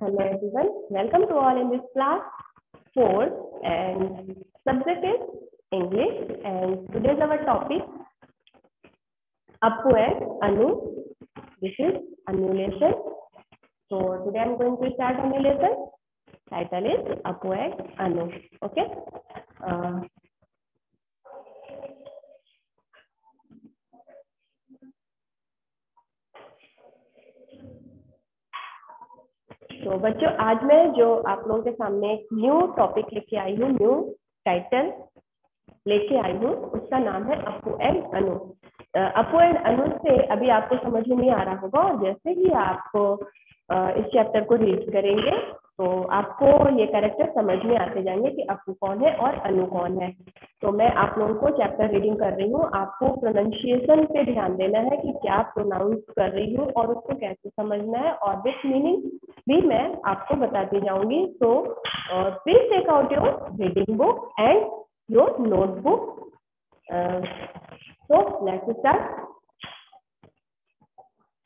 Hello everyone, welcome to all in this class 4 and subject is English and today's our topic Appu and Anu. This is Anu lesson. So today I'm going to start Anu lesson. Title is Appu and Anu. Okay. तो बच्चों आज मैं जो आप लोगों के सामने एक न्यू टॉपिक लेके आई हूँ, न्यू टाइटल लेके आई हूँ, उसका नाम है अप्पू एंड अनु। अप्पू एंड अनु से अभी आपको समझ में नहीं आ रहा होगा और जैसे ही आपको इस चैप्टर को रीड करेंगे तो आपको ये कैरेक्टर समझ में आते जाएंगे कि अप्पू कौन है और अनु कौन है। तो मैं आप लोगों को चैप्टर रीडिंग कर रही हूँ, आपको प्रोनाउंसिएशन पे ध्यान देना है कि क्या प्रोनाउंस कर रही हूँ और उसको कैसे समझना है और विथ मीनिंग भी मैं आपको बताती जाऊंगी। तो please take out your reading book and your notebook. So let's start.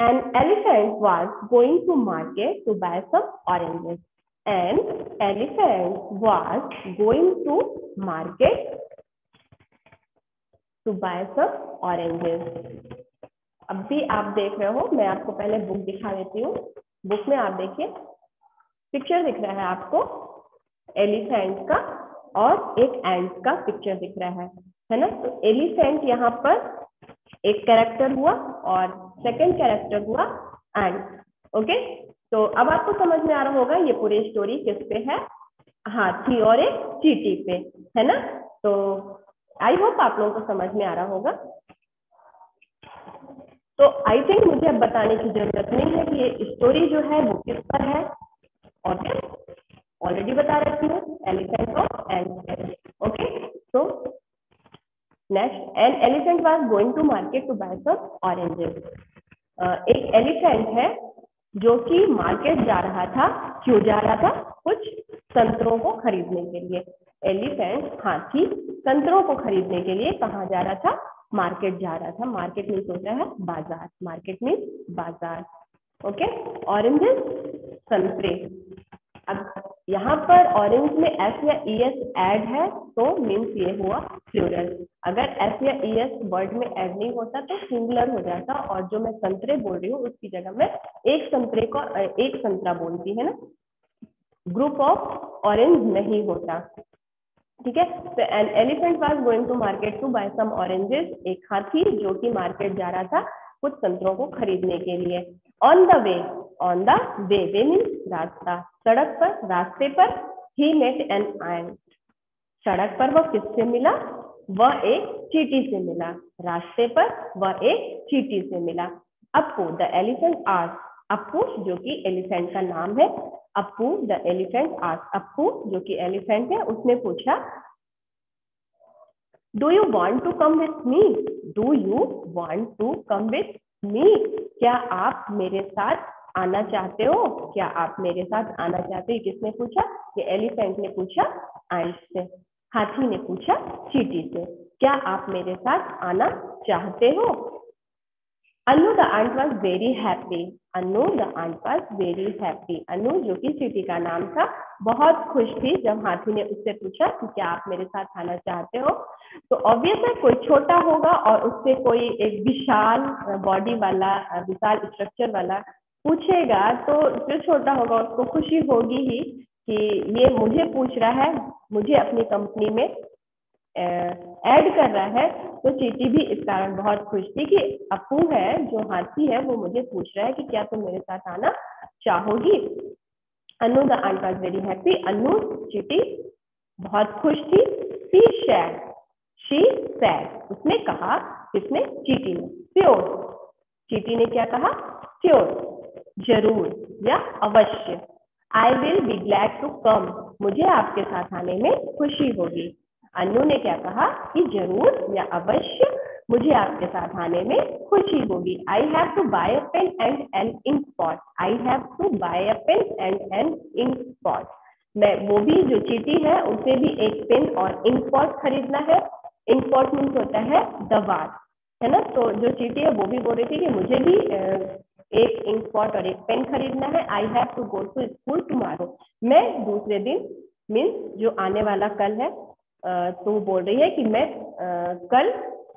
An elephant was going to market to buy some oranges. An elephant was going to market to buy some oranges. अब भी आप देख रहे हो, मैं आपको पहले book दिखा देती हूँ। बुक में आप देखिए, पिक्चर दिख रहा है आपको एलिफेंट का और एक एंट का पिक्चर दिख रहा है ना। तो एलिफेंट यहाँ पर एक कैरेक्टर हुआ और सेकंड कैरेक्टर हुआ एंट। ओके, तो अब आपको समझ में आ रहा होगा ये पूरी स्टोरी किस पे है, हाथी और एक चींटी पे, है ना। तो आई होप आप लोगों को समझ में आ रहा होगा। तो आई थिंक मुझे अब बताने की जरूरत नहीं है कि ये स्टोरी जो है वो किस पर है, और ऑलरेडी बता रखी हूँ, एलिफेंट और एंट। ओके, तो next, an elephant was going to market to buy some oranges. एक एलिफेंट है जो कि मार्केट जा रहा था। क्यों जा रहा था? कुछ संतरों को खरीदने के लिए। एलिफेंट हाथी संतरों को खरीदने के लिए कहाँ जा रहा था? मार्केट जा रहा था। मार्केट मीन्स होता है बाजार, मार्केट मीन्स बाजार। ओके, ऑरेंजेस संतरे। अब यहाँ पर ऑरेंज में एस या ईएस ऐड है तो मीन्स ये हुआ प्लूरल। अगर एस या ईएस वर्ड में ऐड नहीं होता तो सिंगुलर हो जाता, और जो मैं संतरे बोल रही हूँ उसकी जगह में एक संतरे को एक संतरा बोलती है ना, ग्रुप ऑफ ऑरेंज नहीं होता। ठीक है, तो an elephant was going to market to buy some oranges. एक हाथी जो कि मार्केट जा रहा था कुछ संतरों को खरीदने के लिए। On the way, on the way means रास्ता, सड़क पर, रास्ते पर। ही मेट एन एंट, सड़क पर वह किससे मिला? वह एक चींटी से मिला। रास्ते पर वह एक चींटी से मिला। Appu the elephant asked, Appu जो कि एलिफेंट का नाम है, Appu the elephant asked, Appu जो कि एलिफेंट है उसने पूछा, do you want to come with me? Do you want to come with me? क्या आप मेरे साथ आना चाहते हो? क्या आप मेरे साथ आना चाहते हो? किसने पूछा? ये एलिफेंट ने पूछा एंट से, हाथी ने पूछा चींटी से, क्या आप मेरे साथ आना चाहते हो? Anu the ant was very happy, Anu the ant was very happy. Anu जो कि चींटी का नाम था, बहुत खुश थी जब हाथी ने उससे पूछा कि क्या आप मेरे साथ आना चाहते हो। तो ऑब्वियस है कोई छोटा होगा और उससे कोई एक विशाल बॉडी वाला, विशाल स्ट्रक्चर वाला पूछेगा, तो जो छोटा होगा उसको खुशी होगी ही कि ये मुझे पूछ रहा है, मुझे अपनी कंपनी में ऐड कर रहा है। तो चींटी भी इस कारण बहुत खुश थी कि अप्पू है जो हाथी है वो मुझे पूछ रहा है कि क्या तुम मेरे साथ आना चाहोगी। Anu the ant was very happy, Anu चींटी बहुत खुश थी। शी सैड, उसने कहा, किसने? चींटी ने। श्योर, चींटी ने क्या कहा? श्योर, जरूर या अवश्य। I will be glad to come, मुझे आपके साथ आने में खुशी होगी। अनु ने क्या कहा कि जरूर या अवश्य मुझे आपके साथ आने में खुशी होगी। I have to buy a pen and an ink pot, I have to buy a pen and an ink pot. मैं, वो भी जो चींटी है उसे भी एक पेन और इंक पॉट खरीदना है। इंक पॉट मीन्स होता है दवात, है ना। तो जो चींटी है वो भी बोल रही थी कि मुझे भी एक इंक पॉट और एक पेन खरीदना है। I have to go to school tomorrow, मैं दूसरे दिन, मीन्स जो आने वाला कल है, तो बोल रही है कि मैं कल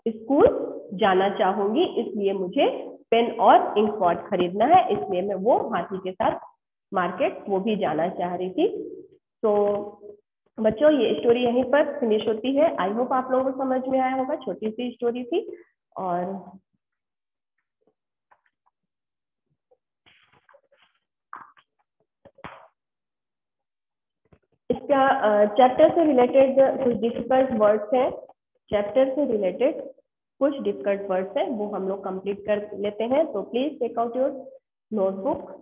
स्कूल जाना चाहूंगी, इसलिए मुझे पेन और इंक पॉट खरीदना है, इसलिए मैं वो हाथी के साथ मार्केट वो भी जाना चाह रही थी। तो बच्चों ये स्टोरी यहीं पर फिनिश होती है। आई होप आप लोगों को समझ में आया होगा, छोटी सी स्टोरी थी। और इसका चैप्टर से रिलेटेड कुछ डिफिकल्ट वर्ड्स हैं, चैप्टर से रिलेटेड कुछ डिफिकल्ट वर्ड्स हैं, वो हम लोग कंप्लीट कर लेते हैं। तो please take out your notebook.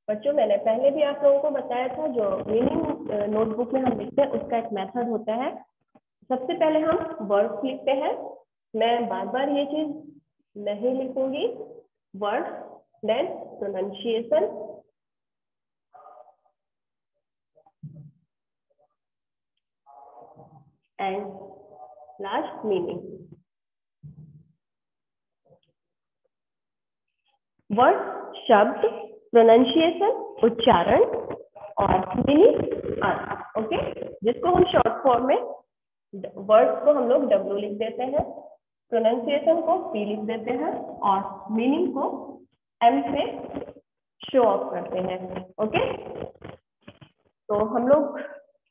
बच्चों मैंने पहले भी आप लोगों को बताया था, जो मीनिंग नोटबुक में हम लिखते हैं उसका एक मेथड होता है। सबसे पहले हम वर्ड्स लिखते हैं, मैं बार बार ये चीज नहीं लिखूंगी, word, then pronunciation, and last meaning. Word, शब्द, प्रोनाउंसिएशन, उच्चारण और मीनिंग अर्थ। ओके, जिसको हम शॉर्ट फॉर्म में वर्ड्स को हम लोग डब्ल्यू लिख देते हैं, प्रोनाउंसिएशन को पी लिख देते हैं और मीनिंग को एम से शो ऑफ करते हैं। ओके, तो हम लोग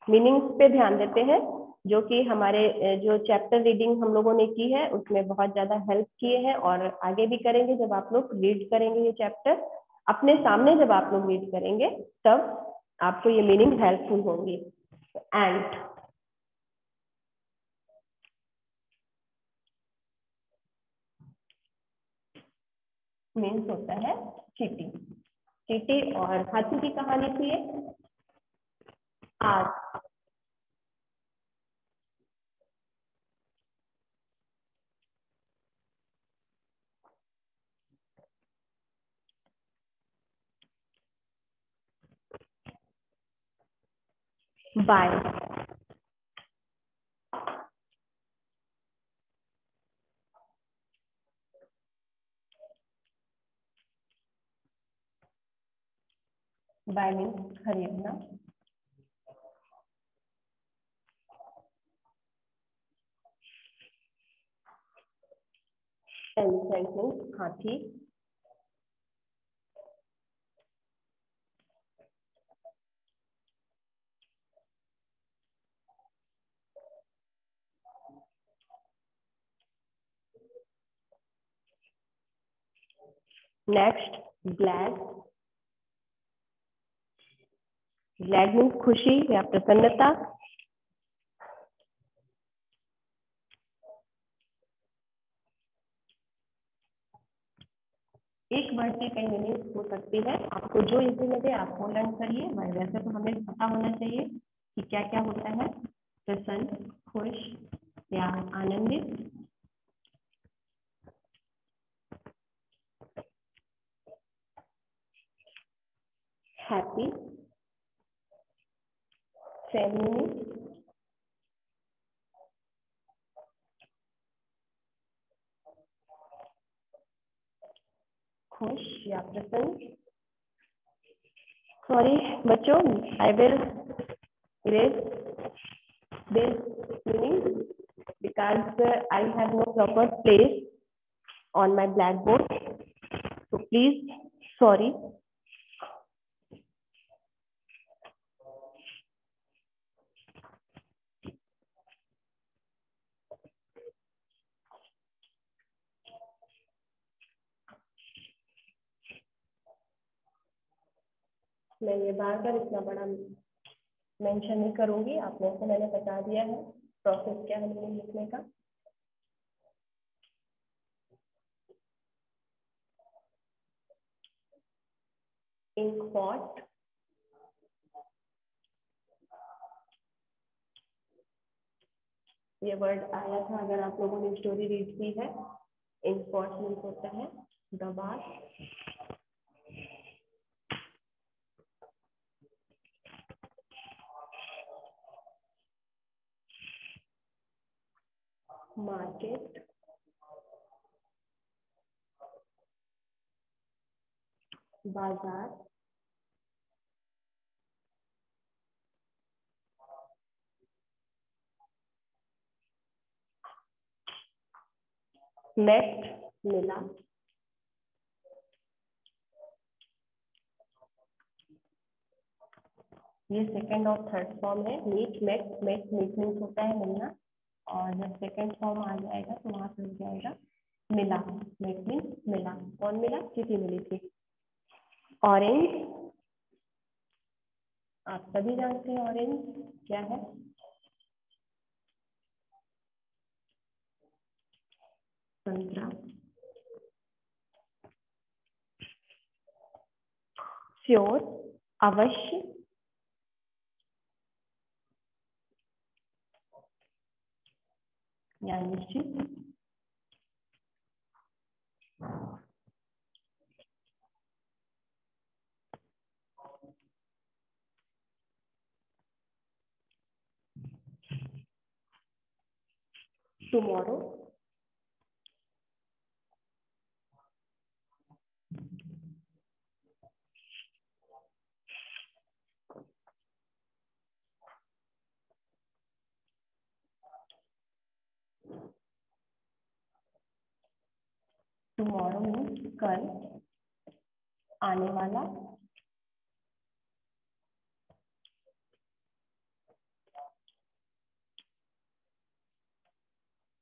मीनिंग पे ध्यान देते हैं, जो कि हमारे जो चैप्टर रीडिंग हम लोगों ने की है उसमें बहुत ज्यादा हेल्प किए हैं, और आगे भी करेंगे। जब आप लोग रीड करेंगे ये चैप्टर अपने सामने, जब आप लोग रीड करेंगे तब आपको ये मीनिंग हेल्पफुल होंगी। एंड मीन्स होता है चींटी। चींटी और हाथी की कहानी थी ये। आज बाय, बाय मीन्स खरीदना, एलिफेंट मीन्स हाथी, नेक्स्ट ग्लैड, ग्लैड मीन्स खुशी या प्रसन्नता, एक वर्ड की कई मीनिंग हो सकती है, आपको जो इजी लगे आप वो लर्न करिए। वैसे तो हमें पता होना चाहिए कि क्या क्या होता है, प्रसन्न, खुश या आनंदित, हैप्पी, फेमिनिन, खुश या प्रसन्न। सॉरी बच्चों, I will erase this meaning because I have no proper place on my blackboard, so please sorry। मैं ये बार बार इतना बड़ा मेंशन नहीं करूंगी, आप लोगों को मैंने बता दिया है प्रोसेस क्या है मीनिंग लिखने का। इंक पॉट, ये वर्ड आया था अगर आप लोगों ने स्टोरी रीड की है। इंक पॉट मीन्स होता है दबार, मार्केट, बाजार, मेट, मिला, ये सेकंड और थर्ड फॉर्म है। Meet, met, met meet means होता है मिलना, और जब सेकंड फॉर्म आ जाएगा तो वहां से हो जाएगा मिला। मेट मीन्स मिला। कौन मिला? किसी मिली थी। ऑरेंज, आप सभी जानते हैं ऑरेंज क्या है। संतरा, श्योर, अवश्य, या निश्चित, टुमारो, टुमारो मीन्स कल, आने वाला,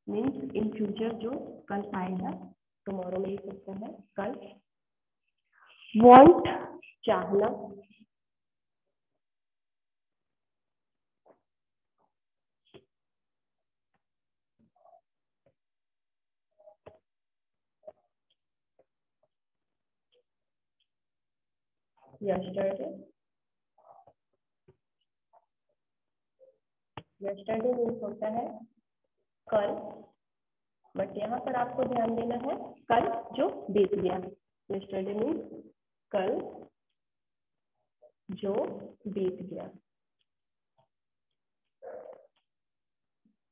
मीन्स इन फ्यूचर, जो कल आएगा। टुमारो में सकता है कल। वांट, चाहना, यस्टरडे, यस्टरडे मीन्स होता है कल, बट यहाँ पर आपको ध्यान देना है कल जो बीत गया। यस्टरडे मीन्स कल जो बीत गया।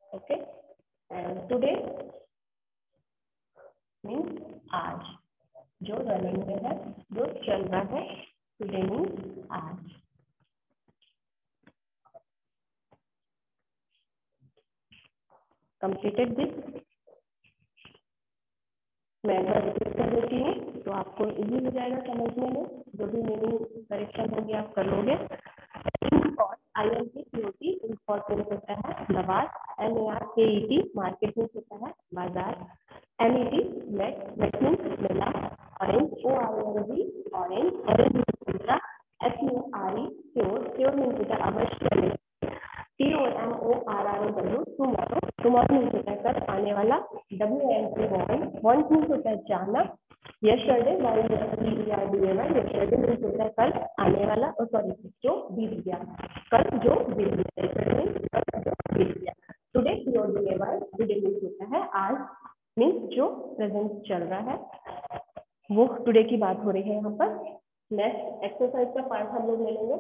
ओके, एंड टुडे मीन्स आज, जो रनिंग में है, जो चल रहा है। टुडे मीन्स आज। Completed this. मैं एक बार रिपीट कर देती हूँ तो आपको इजी हो जाएगा समझने में। जो भी मीनिंग करेक्शन होगी आप कर लोगे। INC इम्पोर्टेंट होता है दवार। MARKET मार्केट में होता है बाजार। MET मेट, मेट मीन्स मिला। Orange, ORNG orange, orange means SURE sure, sure means होता है अवश्य। TOMORROW टुमारो, टुमारो मीन्स होता है कल, आने वाला। WANT वांट मीन्स होता है चाहना। यस्टरडे यस्टरडे मीन्स होता है कल, आने वाला, और सॉरी जो बीत गया, कल जो बीत गया। कल जो बीत गया। टुडे टुडे मीन्स होता है आज, मीन्स जो प्रेजेंट चल रहा है, वो टुडे की बात हो रही है यहाँ पर। नेक्स्ट एक्सरसाइज का पार्ट हम लोग ले लेंगे।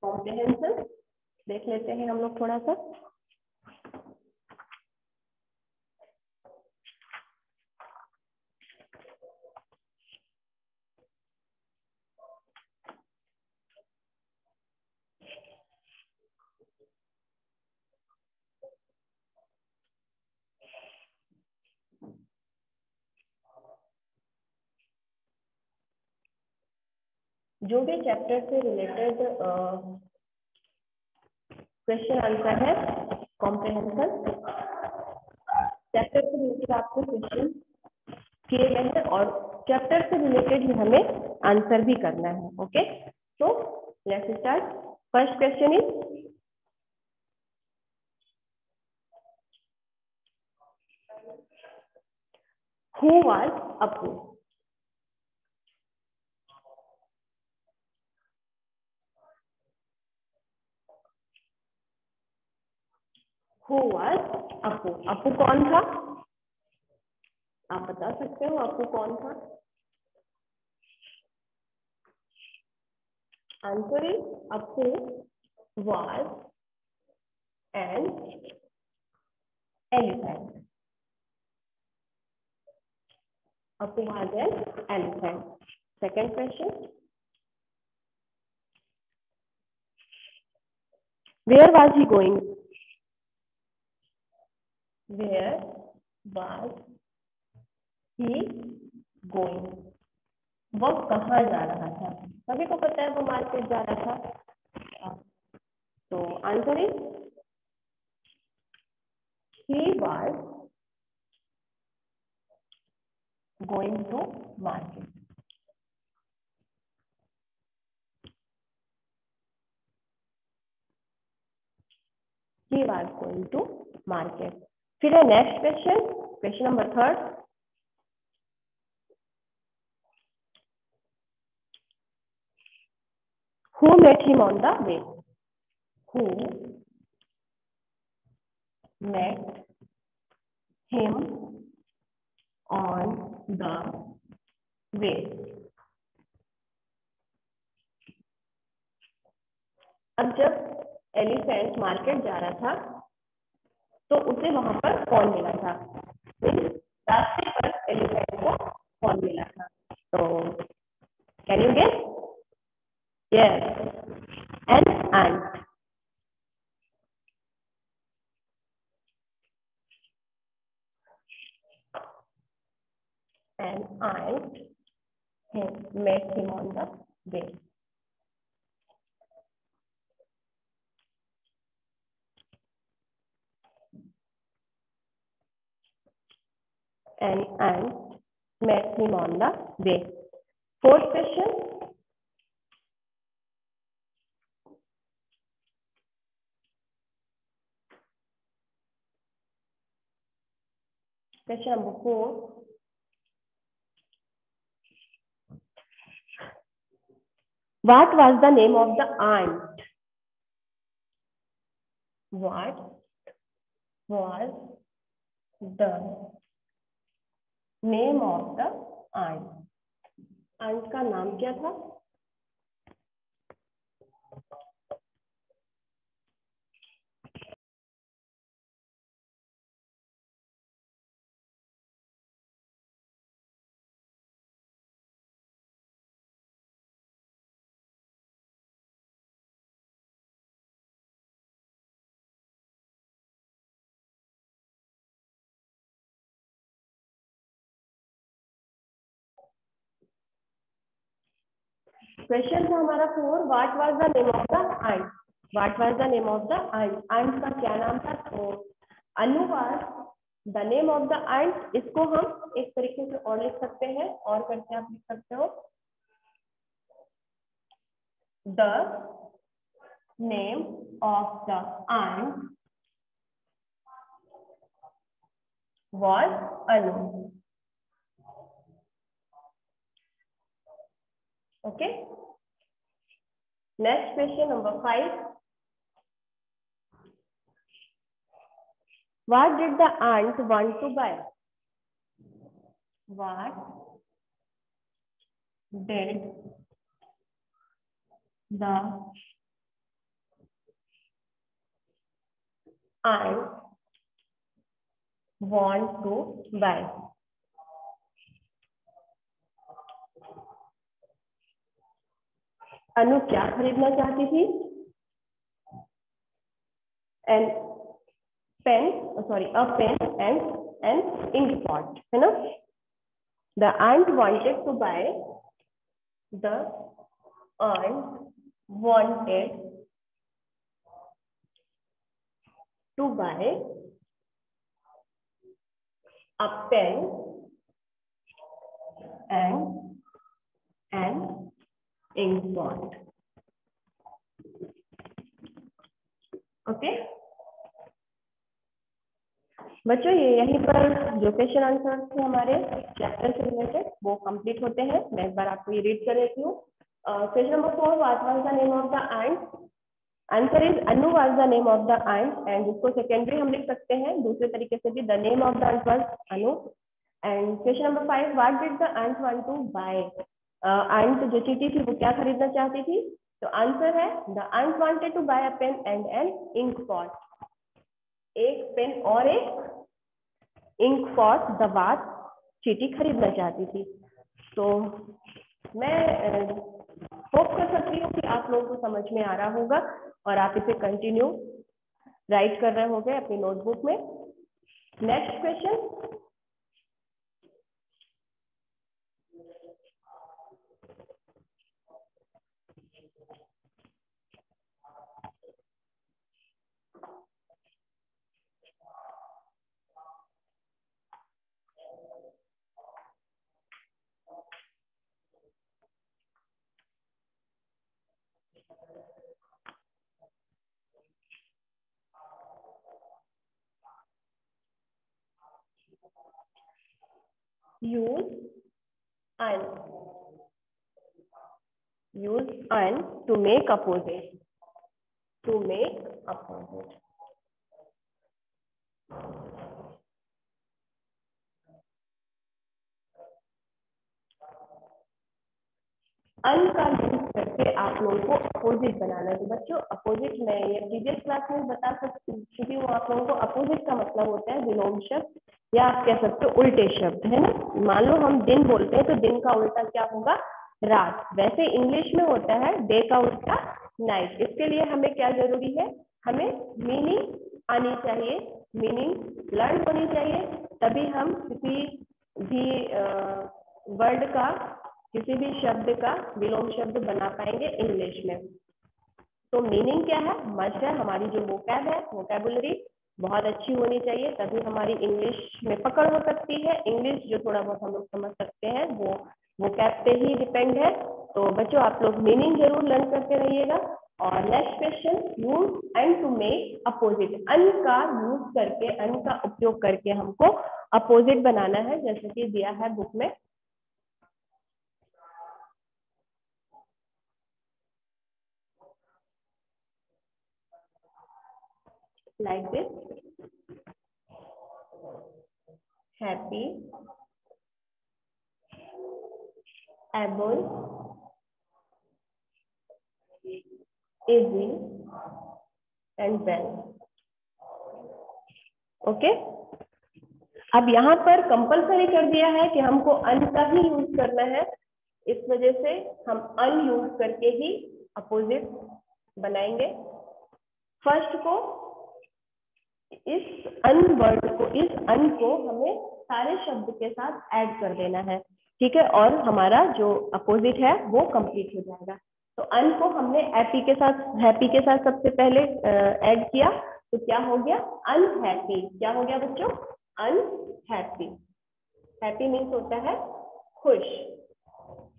कॉम्प्रिहेंशन देख लेते हैं हम लोग थोड़ा सा। जो भी चैप्टर से रिलेटेड क्वेश्चन आंसर है, कॉम्प्रिहेंशन चैप्टर से रिलेटेड आपको क्वेश्चन किए गए हैं, और चैप्टर से रिलेटेड ही हमें आंसर भी करना है। ओके, तो let's start. First question is who was Appu. Who was Appu, Appu कौन था? आप बता सकते हो अपू कौन था? Answer is Apu was an elephant. Apu was an elephant. Second question. Where was he going? Where was he going? वो कहाँ जा रहा था? सभी को पता है वो मार्केट जा रहा था. तो answer is he was going to market. He was going to market. फिर है next question, question number 3. Who met him on the way? Who met him on the way? अब जब एलिफेंट मार्केट जा रहा था तो उसे वहां पर कौन मिला था? रास्ते पर एलिफेंट को कौन मिला था? तो can you guess? Yes, an ant. An ant met him on the way. An ant met him on the way. Fourth question. Question number 4. What was the name of the ant? What was the name of the ant? Ant का नाम क्या था? Question था हमारा 4. What was the name of the ant? What was the name of the ant? ant का क्या नाम था? तो Anu was the name of the ant. इसको हम एक तरीके से और लिख सकते हैं, और करके आप लिख सकते हो the name of the ant was Anu. Okay. Next question number 5. What did the ant want to buy? What did the ant want to buy? Anu क्या खरीदना चाहती थी? An pen, sorry, a pen and an ink pot, है ना? The ant wanted to buy, the ant wanted to buy a pen and an ink pot. Okay बच्चों, ये यहीं पर जो क्वेश्चन आंसर थे हमारे चैप्टर से रिलेटेड वो कंप्लीट होते हैं. मैं एक बार आपको ये रीड कर देती हूँ. Question number 4. What was the name of the ant? Answer is Anu was the name of the ant. And इसको सेकेंडरी हम लिख सकते हैं दूसरे तरीके से भी, the name of the ant was Anu. And question number 5. What did the ant want to buy? ant जो चीटी थी वो क्या खरीदना चाहती थी? तो आंसर है the ant wanted to buy a pen and an ink pot. एक पेन और एक इंक पॉट दवात चींटी खरीदना चाहती थी। तो मैं होप कर सकती हूँ कि आप लोगों को समझ में आ रहा होगा और आप इसे कंटिन्यू राइट कर रहे होंगे अपनी नोटबुक में। Next question, use and to make opposite, to make opposite। अन का यूज करके आप लोगों को अपोजिट बनाना है। तो बच्चों अपोजिट मैं ये प्रीवियस क्लास में बता चुकी हूँ आप लोगों को। अपोजिट का मतलब होता है विलोम शब्द या आप कह सकते हो उल्टे शब्द, है ना। मान लो हम दिन बोलते हैं तो दिन का उल्टा क्या होगा, रात। वैसे इंग्लिश में होता है डे का उल्टा नाइट। इसके लिए हमें क्या जरूरी है, हमें मीनिंग आनी चाहिए, मीनिंग लर्न होनी चाहिए, तभी हम किसी भी वर्ड का, किसी भी शब्द का विलोम शब्द बना पाएंगे इंग्लिश में। तो मीनिंग क्या है, मस्ट है हमारी जो वोकैब है, वोकैबुलरी बहुत अच्छी होनी चाहिए, तभी हमारी इंग्लिश में पकड़ हो सकती है। इंग्लिश जो थोड़ा बहुत हम लोग समझ सकते हैं वो वोकैब पे ही डिपेंड है। तो बच्चों आप लोग मीनिंग जरूर लर्न करते रहिएगा। और next question, use and to make opposite. Un का यूज करके, अन का उपयोग करके हमको अपोजिट बनाना है, जैसे कि दिया है बुक में। like this, happy, able, easy and well। Okay, अब यहाँ पर कंपलसरी कर दिया है कि हमको अन का ही यूज करना है, इस वजह से हम अन यूज करके ही अपोजिट बनाएंगे। फर्स्ट को, इस अन वर्ड को, इस अन को हमें सारे शब्द के साथ ऐड कर देना है, ठीक है, और हमारा जो अपोजिट है वो कंप्लीट हो जाएगा। तो अन को हमने हैप्पी के साथ सबसे पहले ऐड किया, तो क्या हो गया, अनहैप्पी। क्या हो गया बच्चों, अनहैप्पी। हैप्पी मीन्स होता है खुश,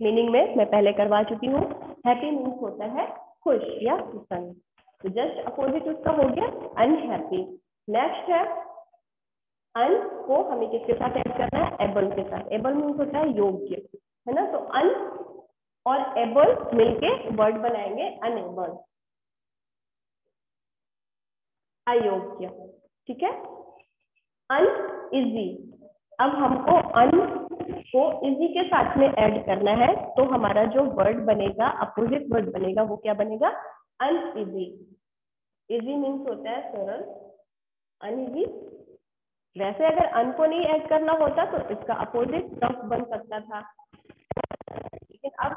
मीनिंग में मैं पहले करवा चुकी हूँ। हैप्पी मीन्स होता है खुश या प्रसन्न। तो जस्ट अपोजिट उसका हो गया अनहैप्पी। नेक्स्ट है, अन को हमें किसके साथ ऐड करना है, एबल के साथ। एबल मीन्स होता है योग्य, है ना। तो अन और एबल मिलके वर्ड बनाएंगे अनएबल, अयोग्य, ठीक है। अनइजी, अब हमको अन को इजी के साथ में ऐड करना है, तो हमारा जो वर्ड बनेगा, अपोजिट वर्ड बनेगा, वो क्या बनेगा, अनइजी। इजी मीन्स होता है सरल, अनइजी। वैसे अगर अन को नहीं ऐड करना होता तो इसका अपोजिट टफ बन सकता था, लेकिन अब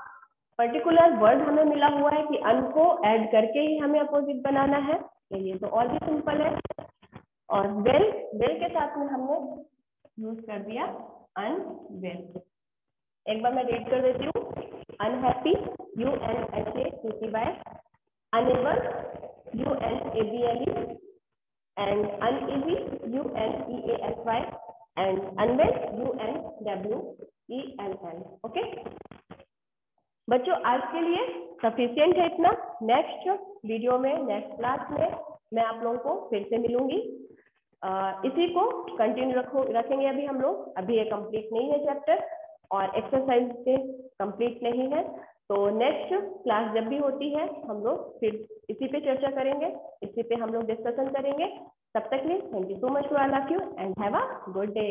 पर्टिकुलर वर्ड हमें मिला हुआ है कि अन को ऐड करके ही हमें अपोजिट बनाना है, तो ये तो और भी सिंपल है। और वेल, वेल के साथ में हमने यूज कर दिया अनवेल। एक बार मैं रीड कर देती हूँ, unhappy, UNHAPPY, unable, UNABLE, and uneasy, UNEASY, and unwell, UNWELL। Okay बच्चों, आज के लिए सफिशिएंट है इतना। नेक्स्ट वीडियो में, नेक्स्ट क्लास में मैं आप लोगों को फिर से मिलूंगी। इसी को कंटिन्यू रखेंगे अभी हम लोग। अभी ये कंप्लीट नहीं है चैप्टर और एक्सरसाइज से कंप्लीट नहीं है, तो नेक्स्ट क्लास जब भी होती है हम लोग फिर इसी पे चर्चा करेंगे, इसी पे हम लोग डिस्कशन करेंगे। तब तक के लिए thank you so much to all of you and have a good day.